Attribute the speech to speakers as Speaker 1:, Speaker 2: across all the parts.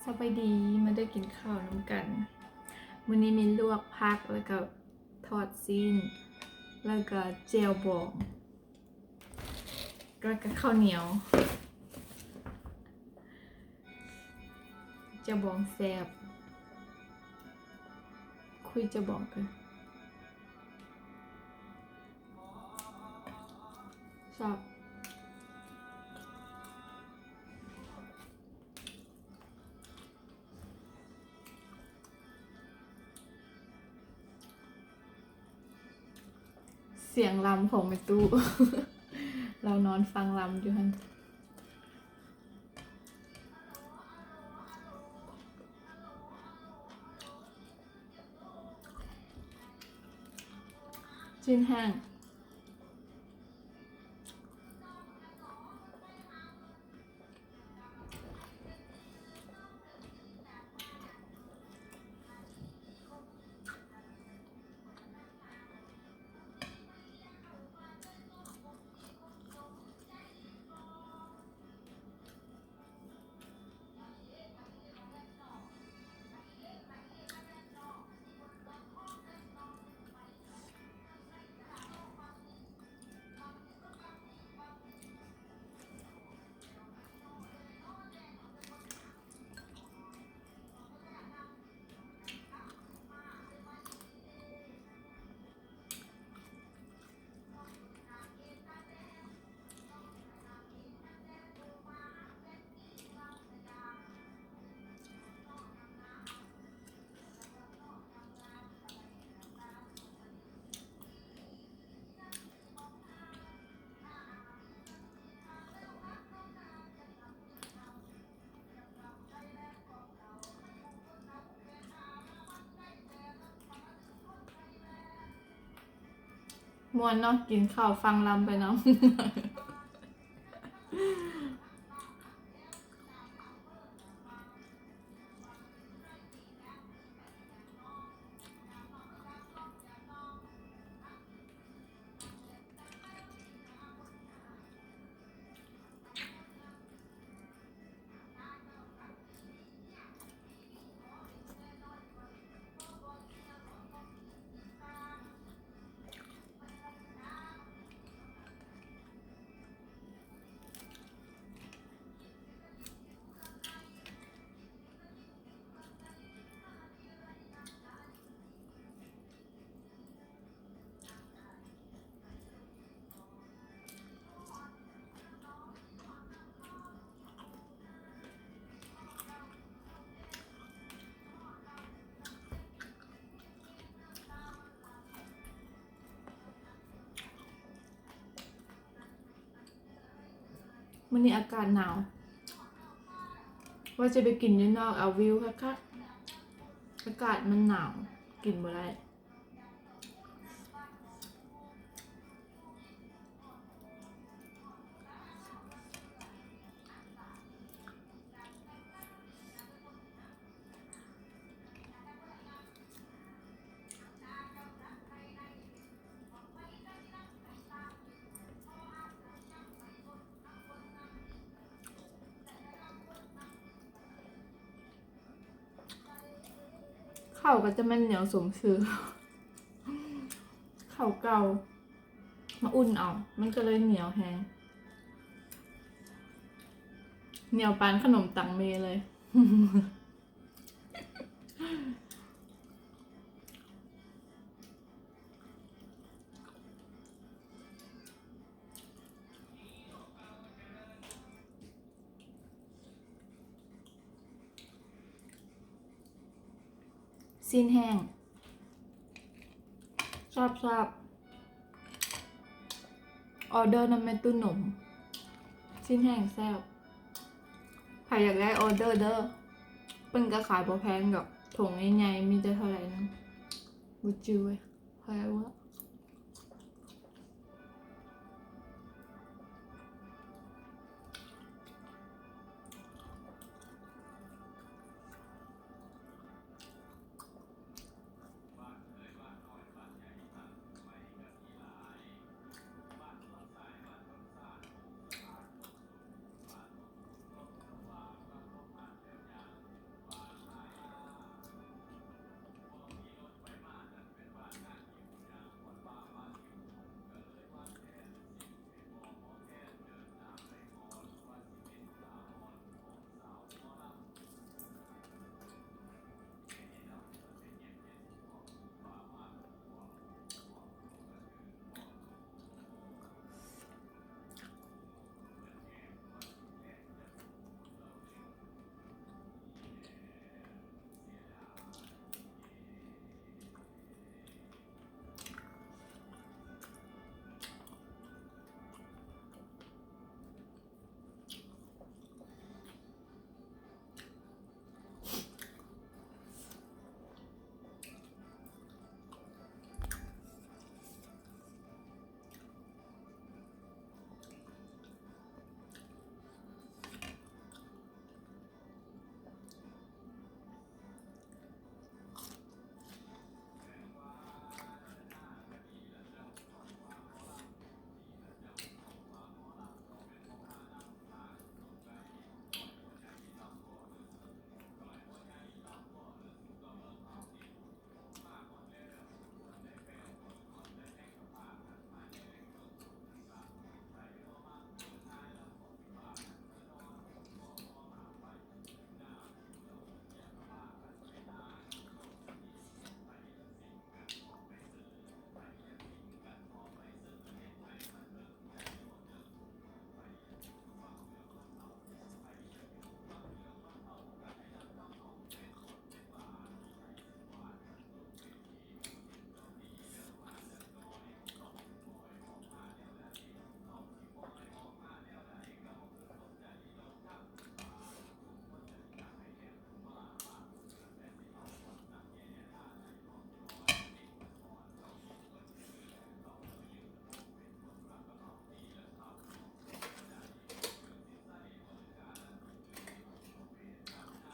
Speaker 1: สบายดีมาได้กินข้าวน้ำกันมื้อนี้มีลวกผักแล้วก็ทอดซีนแล้วก็เจียวบองแล้วก็ข้าวเหนียวเจียวบองแซ่บคุยเจียวบองกันชอบเสียงลำของแม่ตู้ เรานอนฟังลำอยู่ฮันชิ้นแห้งมวนเนาะกินข้าวฟังลำไปเนาะ วันนี้อากาศหนาวว่าจะไปกินอยู่นอกเอาวิวค่ะอากาศมันหนาวกินบ่ได้ข้าวก็จะมันเหนียวสมชื่อ ข้าวเก่ามาอุ่นเอามันก็เลยเหนียวแฮงเหนียวปานขนมตังเมเลย ซีนแห้งชอบออเดอร์น้ำเม็ดตุ้นหนมซีนแห้งแซ่บใครอยากได้ออเดอร์เด้อเป็นกระขายบ่แพงดอกถุงใหญ่ๆมีจะเท่าไหร่นึงบุจื้อเว้ยแพงวะ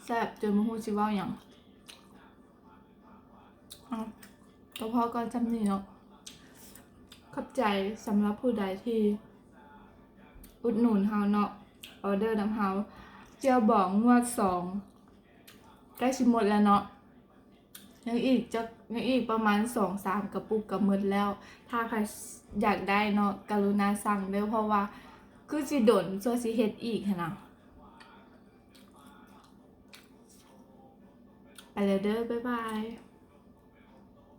Speaker 1: ซ่บจนบ่ฮู้สิเว้าหยังก็พอก่อนจำนี้เนาะขอบใจสำหรับผู้ใดที่อุดหนุนเฮาเนาะออเดอร์นำเฮาเจียวบองงวด2ใกล้สิหมดแล้วเนาะยังอีกประมาณ 2-3 กระปุกก็หมดแล้ว ถ้าใครอยากได้เนาะกรุณาสั่งเด้อเพราะว่าคือสิดนซัวสิเฮ็ดอีกหั้นนะไปเลยเด้อบ๊ายบาย